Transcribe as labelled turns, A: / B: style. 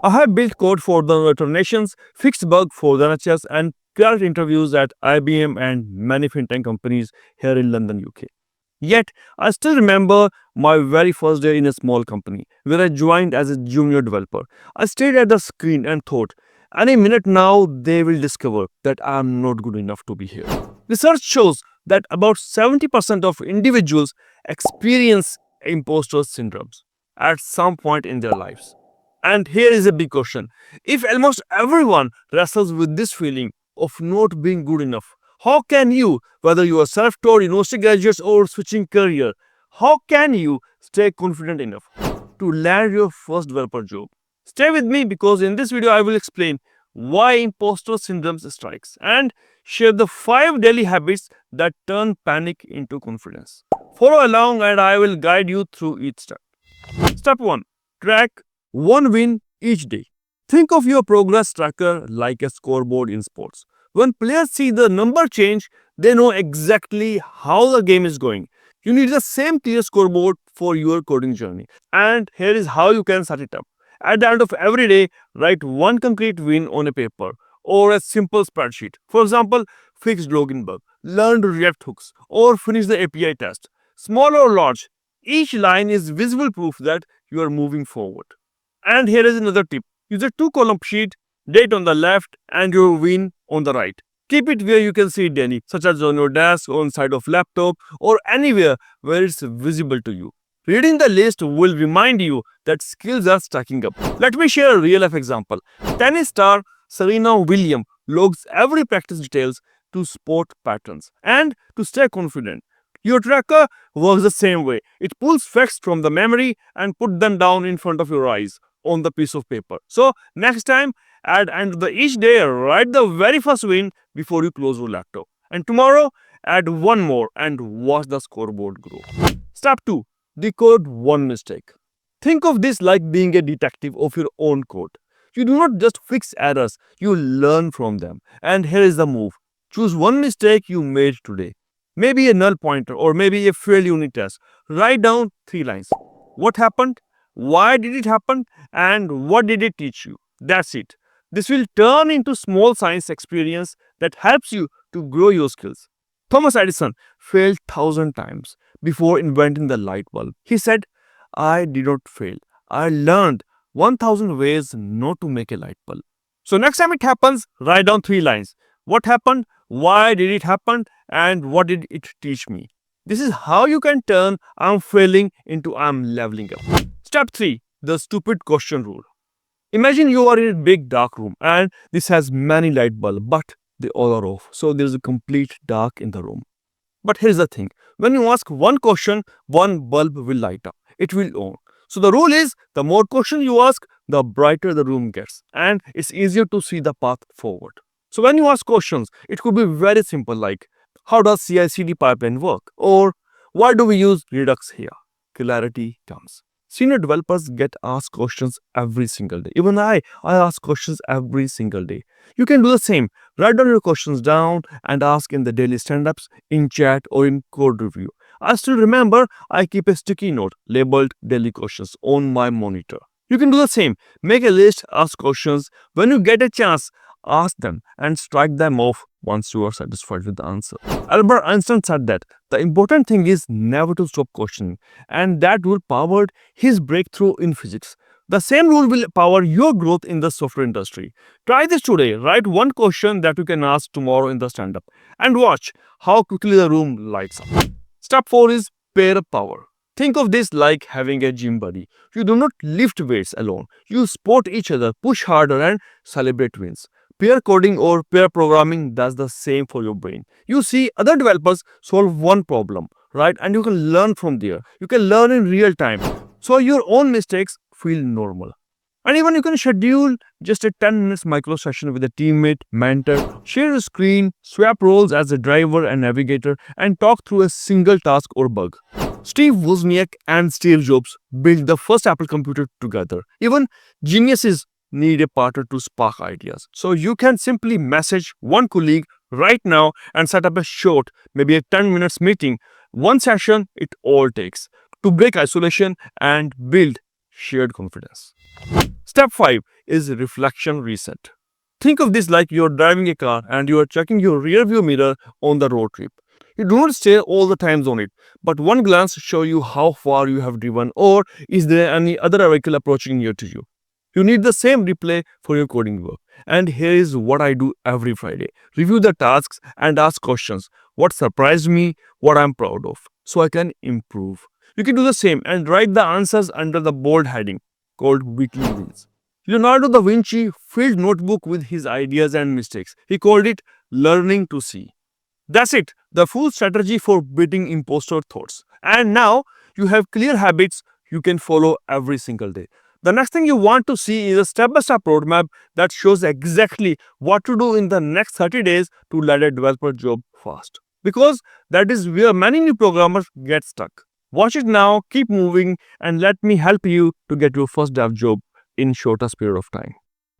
A: I have built code for the United Nations, fixed bug for the NHS, and cracked interviews at IBM and many fintech companies here in London, UK. Yet, I still remember my very first day in a small company where I joined as a junior developer. I stayed at the screen and thought, any minute now they will discover that I am not good enough to be here. Research shows that about 70% of individuals experience imposter syndromes at some point in their lives. And here is a big question. If almost everyone wrestles with this feeling of not being good enough, how can you, whether you are self-taught, university graduates or switching career, how can you stay confident enough to land your first developer job? Stay with me because in this video I will explain why imposter syndrome strikes and share the 5 daily habits that turn panic into confidence. Follow along and I will guide you through each step. Step 1. Track one win each day. Think of your progress tracker like a scoreboard in sports. When players see the number change, they know exactly how the game is going. You need the same clear scoreboard for your coding journey. And here is how you can set it up. At the end of every day, write one concrete win on a paper or a simple spreadsheet. For example, fixed login bug, learned React hooks, or finish the API test. Small or large, each line is visible proof that you are moving forward. And here is another tip. Use a 2-column sheet, date on the left and your win on the right. Keep it where you can see it daily, such as on your desk, on side of laptop, or anywhere where it's visible to you. Reading the list will remind you that skills are stacking up. Let me share a real-life example. Tennis star Serena Williams logs every practice details to spot patterns and to stay confident. Your tracker works the same way. It pulls facts from the memory and put them down in front of your eyes on the piece of paper. So next time, at the end of each day, write the very first win before you close your laptop. And tomorrow, add one more and watch the scoreboard grow. Step 2. Decode one mistake. Think of this like being a detective of your own code. You do not just fix errors, you learn from them. And here is the move. Choose one mistake you made today. Maybe a null pointer or maybe a failed unit test. Write down 3 lines. What happened? Why did it happen? And what did it teach you? That's it. This will turn into small science experience that helps you to grow your skills. Thomas Edison failed 1,000 times before inventing the light bulb. He said, I did not fail. I learned 1,000 ways not to make a light bulb. So next time it happens, write down 3 lines. What happened? Why did it happen? And what did it teach me? This is how you can turn I'm failing into I'm leveling up. Step 3. The stupid question rule. Imagine you are in a big dark room and this has many light bulbs, but they all are off. So there is a complete dark in the room. But here's the thing. When you ask one question, one bulb will light up. It will on. So the rule is the more questions you ask, the brighter the room gets. And it's easier to see the path forward. So when you ask questions, it could be very simple like, how does CI/CD pipeline work? Or why do we use Redux here? Clarity comes. Senior developers get asked questions every single day. Even I ask questions every single day. You can do the same. Write down your questions down and ask in the daily stand-ups, in chat or in code review. I still remember I keep a sticky note labeled daily questions on my monitor. You can do the same. Make a list, ask questions. When you get a chance, ask them and strike them off once you are satisfied with the answer. Albert Einstein said that the important thing is never to stop questioning, and that rule powered his breakthrough in physics. The same rule will power your growth in the software industry. Try this today. Write one question that you can ask tomorrow in the stand-up and watch how quickly the room lights up. Step 4 is pair power. Think of this like having a gym buddy. You do not lift weights alone. You support each other, push harder and celebrate wins. Pair coding or pair programming does the same for your brain. You see other developers solve one problem, right? And you can learn from there. You can learn in real time. So your own mistakes feel normal. And even you can schedule just a 10 minutes micro session with a teammate, mentor, share a screen, swap roles as a driver and navigator, and talk through a single task or bug. Steve Wozniak and Steve Jobs built the first Apple computer together. Even geniuses need a partner to spark ideas. So you can simply message one colleague right now and set up a short, maybe a 10 minutes meeting. One session it all takes to break isolation and build shared confidence. Step 5 is reflection reset. Think of this like you're driving a car and you are checking your rear view mirror on the road trip. You do not stay all the times on it, but one glance show you how far you have driven or is there any other vehicle approaching near to you. You need the same replay for your coding work. And here is what I do every Friday. Review the tasks and ask questions. What surprised me, what I'm proud of, so I can improve. You can do the same and write the answers under the bold heading called weekly wins. Leonardo da Vinci filled notebook with his ideas and mistakes. He called it learning to see. That's it, the full strategy for beating imposter thoughts. And now you have clear habits you can follow every single day. The next thing you want to see is a step-by-step roadmap that shows exactly what to do in the next 30 days to land a developer job fast. Because that is where many new programmers get stuck. Watch it now, keep moving, and let me help you to get your first dev job in shortest period of time.